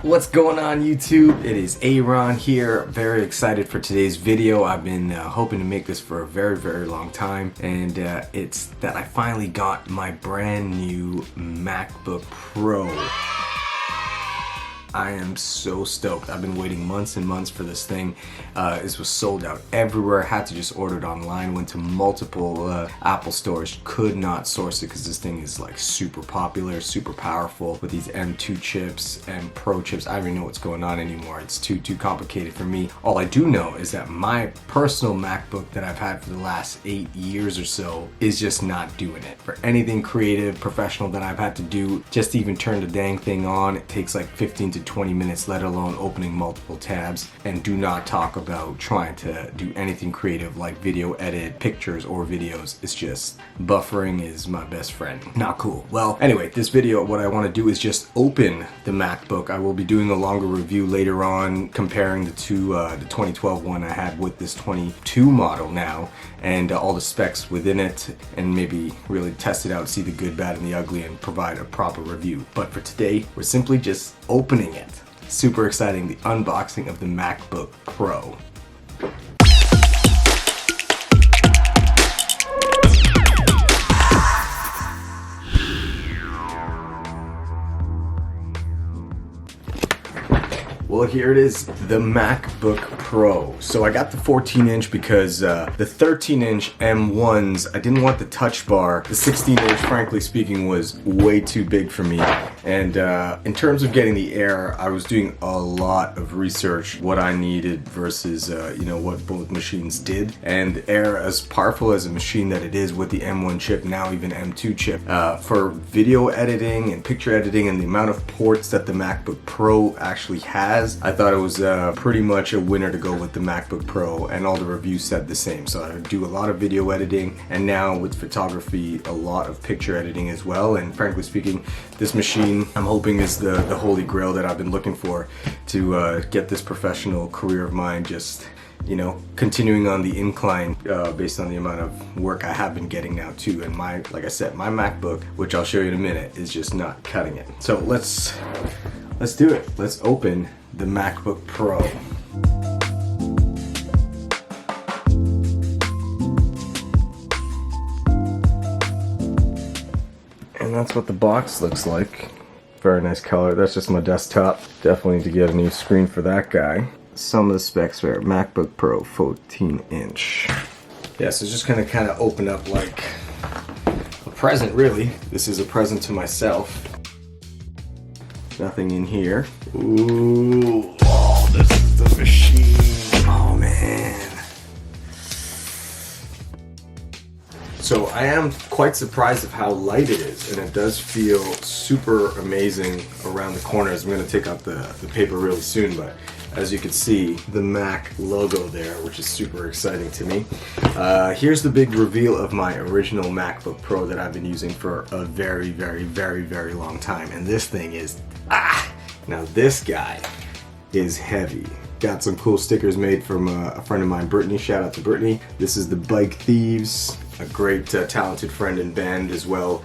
What's going on YouTube? It is Aaron here. Very excited for today's video. I've been hoping to make this for a very long time, and it's that I finally got my brand new MacBook Pro. I am so stoked. I've been waiting months and months for this thing. This was sold out everywhere. Had to just order it online. Went to multiple Apple stores. Could not source it because this thing is like super popular, super powerful with these M2 chips and Pro chips. I don't even know what's going on anymore. It's too complicated for me. All I do know is that my personal MacBook that I've had for the last 8 years or so is just not doing it. For anything creative, professional that I've had to do, just to even turn the dang thing on, it takes like 15 to 20 minutes, let alone opening multiple tabs. And do not talk about trying to do anything creative like video edit pictures or videos. It's just buffering is my best friend. Not cool. Well, anyway, this video, what I want to do is just open the MacBook. I will be doing a longer review later on, comparing the two, the 2012 one I had with this 22 model now, and all the specs within it, and maybe really test it out, see the good, bad, and the ugly, and provide a proper review. But for today, we're simply just opening it. Super exciting, the unboxing of the MacBook Pro. Well, here it is, the MacBook Pro. So I got the 14-inch because the 13-inch M1s, I didn't want the touch bar. The 16-inch, frankly speaking, was way too big for me. And in terms of getting the Air, I was doing a lot of research, what I needed versus you know, what both machines did. And the Air, as powerful as a machine that it is with the M1 chip, now even M2 chip, for video editing and picture editing and the amount of ports that the MacBook Pro actually has, I thought it was pretty much a winner to go with the MacBook Pro, and all the reviews said the same. So I do a lot of video editing, and now with photography, a lot of picture editing as well. And frankly speaking, this machine, I'm hoping, is the holy grail that I've been looking for to get this professional career of mine just, you know, continuing on the incline based on the amount of work I have been getting now too. And like I said, my MacBook, which I'll show you in a minute, is just not cutting it. So let's do it. Let's open the MacBook Pro. And that's what the box looks like. Very nice color. That's just my desktop. Definitely need to get a new screen for that guy. Some of the specs are MacBook Pro 14-inch. Yeah, so it's just gonna kind of open up like a present, really. This is a present to myself. Nothing in here. Ooh, oh, this is the machine. Oh man. So I am quite surprised of how light it is, and it does feel super amazing around the corners. I'm gonna take out the paper really soon, but as you can see, the Mac logo there, which is super exciting to me. Here's the big reveal of my original MacBook Pro that I've been using for a very long time. And this thing is, now this guy is heavy. Got some cool stickers made from a friend of mine, Brittany. Shout out to Brittany. This is the Bike Thieves, a great talented friend and band as well.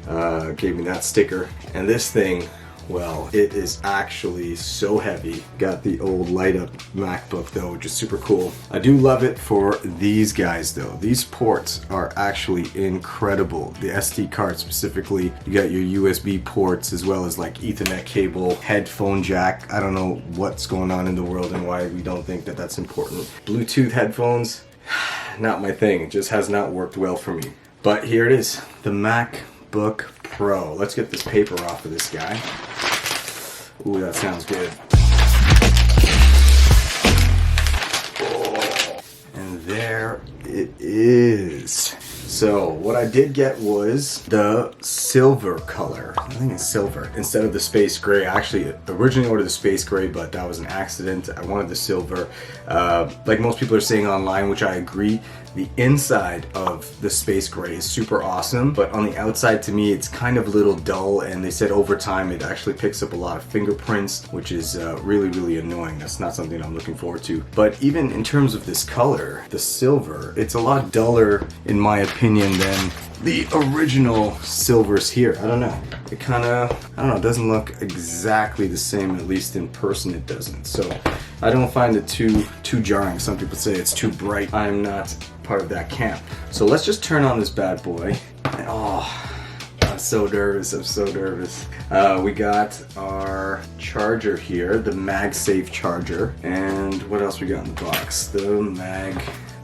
Gave me that sticker. And this thing, well, it is actually so heavy. Got the old light up MacBook though, which is super cool. I do love it for these guys though. These ports are actually incredible. The SD card specifically, you got your USB ports as well as like Ethernet cable, headphone jack. I don't know what's going on in the world and why we don't think that that's important. Bluetooth headphones, not my thing. It just has not worked well for me. But here it is, the MacBook Pro. Let's get this paper off of this guy. Ooh, that sounds good. Oh, and there it is. So what I did get was the silver color. I think it's silver instead of the space gray. I actually originally ordered the space gray, but that was an accident. I wanted the silver. Like most people are saying online, which I agree, the inside of the space gray is super awesome, but on the outside, to me, it's kind of a little dull, and they said over time it actually picks up a lot of fingerprints, which is really annoying. That's not something I'm looking forward to. But even in terms of this color, the silver, it's a lot duller in my opinion than the original silvers here. I don't know. It kind of, I don't know, it doesn't look exactly the same, at least in person it doesn't. So I don't find it too jarring. Some people say it's too bright. I'm not part of that camp. So let's just turn on this bad boy. Oh, I'm so nervous, I'm so nervous. We got our charger here, the MagSafe charger. And what else we got in the box? The mag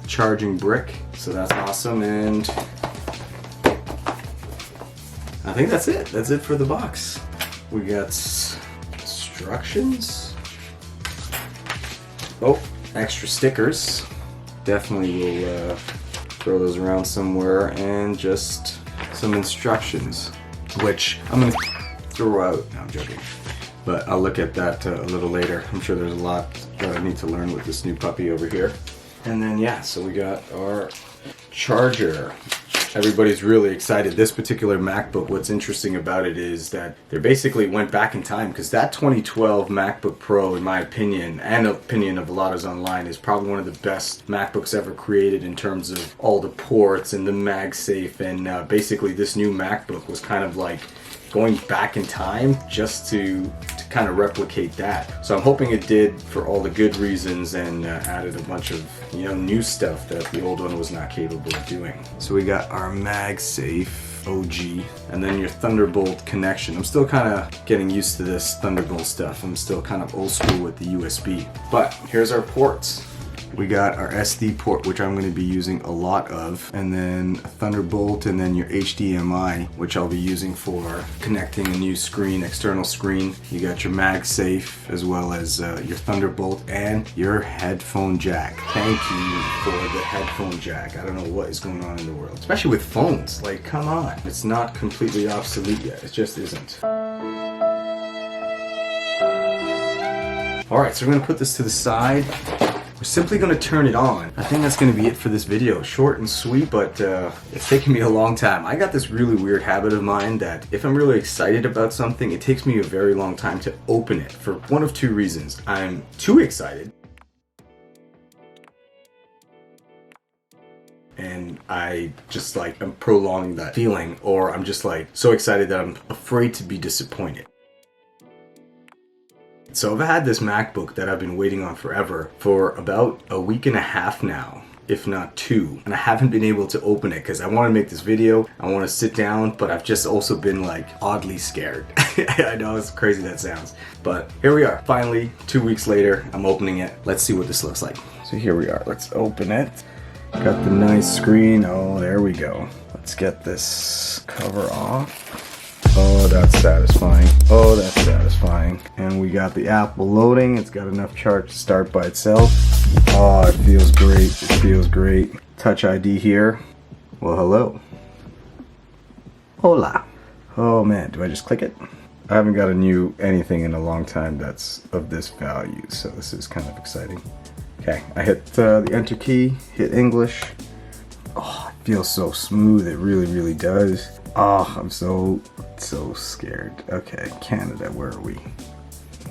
charging brick. So that's awesome. And I think that's it. That's it for the box. We got instructions. Oh, extra stickers. Definitely will throw those around somewhere, and just some instructions, which I'm gonna throw out. No, I'm joking. But I'll look at that a little later. I'm sure there's a lot that I need to learn with this new puppy over here. And then yeah, so we got our charger. Everybody's really excited. This particular MacBook, what's interesting about it is that they basically went back in time, because that 2012 MacBook Pro, in my opinion, and opinion of a lot of online, is probably one of the best MacBooks ever created in terms of all the ports and the MagSafe, and basically this new MacBook was kind of like going back in time just to kind of replicate that. So I'm hoping it did for all the good reasons, and added a bunch of, you know, new stuff that the old one was not capable of doing. So we got our MagSafe OG, and then your Thunderbolt connection. I'm still kind of getting used to this Thunderbolt stuff. I'm still kind of old school with the USB. But here's our ports. We got our SD port, which I'm going to be using a lot of, and then a Thunderbolt, and then your HDMI, which I'll be using for connecting a new screen, external screen. You got your MagSafe, as well as your Thunderbolt, and your headphone jack. Thank you for the headphone jack. I don't know what is going on in the world, especially with phones. Like, come on. It's not completely obsolete yet. It just isn't. Alright, so we're going to put this to the side. We're simply going to turn it on. I think that's going to be it for this video. Short and sweet, but it's taken me a long time. I got this really weird habit of mine that if I'm really excited about something, it takes me a very long time to open it, for one of two reasons. I'm too excited, and I just like, I'm prolonging that feeling, or I'm just like so excited that I'm afraid to be disappointed. So I've had this MacBook that I've been waiting on forever for about a week and a half now, if not 2. And I haven't been able to open it because I want to make this video. I want to sit down, but I've just also been like oddly scared. I know it's crazy that sounds, but here we are. Finally, 2 weeks later, I'm opening it. Let's see what this looks like. So here we are. Let's open it. Got the nice screen. Oh, there we go. Let's get this cover off. Oh, that's satisfying. Oh, that's satisfying. And we got the Apple loading. It's got enough charge to start by itself. Oh, it feels great. It feels great. Touch ID here. Well, hello. Hola. Oh man, do I just click it? I haven't got a new anything in a long time that's of this value, so this is kind of exciting. Okay, I hit the enter key, hit English. Oh, it feels so smooth. It really, really does. Oh, I'm so scared. Okay, Canada, where are we?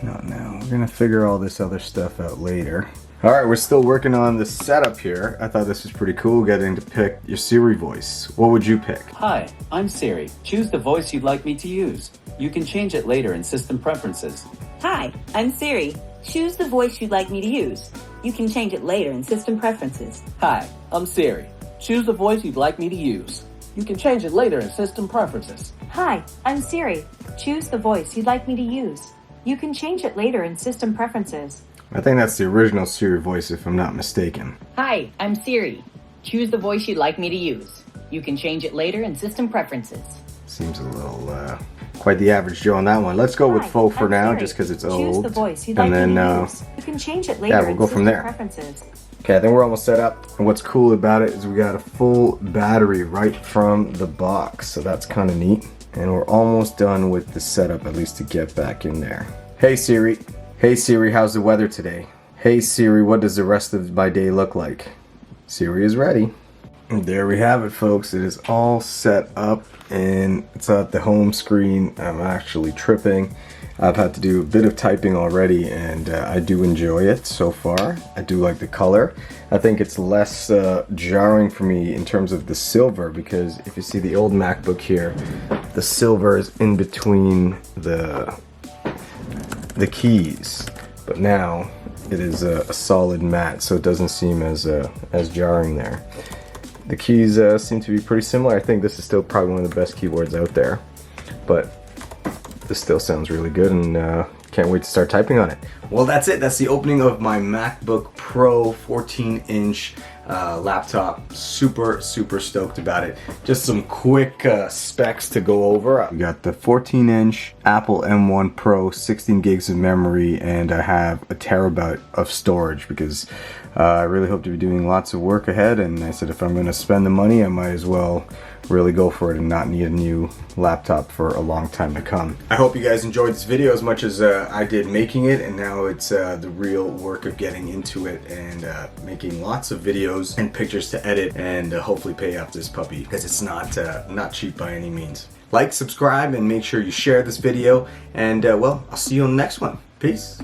Not now. We're gonna figure all this other stuff out later. Alright, we're still working on the setup here. I thought this was pretty cool, getting to pick your Siri voice. What would you pick? Hi, I'm Siri. Choose the voice you'd like me to use. You can change it later in System Preferences. Hi, I'm Siri. Choose the voice you'd like me to use. You can change it later in System Preferences. Hi, I'm Siri. Choose the voice you'd like me to use. You can change it later in System Preferences. Hi, I'm Siri. Choose the voice you'd like me to use. You can change it later in System Preferences. I think that's the original Siri voice, if I'm not mistaken. Hi, I'm Siri. Choose the voice you'd like me to use. You can change it later in System Preferences. Seems a little, quite the average Joe on that one. Let's go with faux for now, just because it's old. Choose the voice you'd like me to use. You can change it later we'll go from there. Preferences. Okay, I think we're almost set up. And what's cool about it is we got a full battery right from the box. So that's kind of neat. And we're almost done with the setup, at least to get back in there. Hey Siri. Hey Siri, how's the weather today? Hey Siri, what does the rest of my day look like? Siri is ready. And there we have it, folks. It is all set up and it's at the home screen. I'm actually tripping. I've had to do a bit of typing already, and I do enjoy it so far. I do like the color. I think it's less jarring for me in terms of the silver, because if you see the old MacBook here, the silver is in between the keys, but now it is a solid matte, so it doesn't seem as jarring there. The keys seem to be pretty similar. I think this is still probably one of the best keyboards out there, but this still sounds really good, and can't wait to start typing on it. Well, that's it. That's the opening of my MacBook Pro 14-inch laptop. Super stoked about it. Just some quick specs to go over. We got the 14-inch Apple M1 Pro, 16 gigs of memory, and I have a terabyte of storage because I really hope to be doing lots of work ahead, and I said if I'm going to spend the money, I might as well really go for it and not need a new laptop for a long time to come. I hope you guys enjoyed this video as much as I did making it, and now it's the real work of getting into it and making lots of videos and pictures to edit and hopefully pay off this puppy, because it's not cheap by any means. Like, subscribe, and make sure you share this video, and well, I'll see you on the next one. Peace.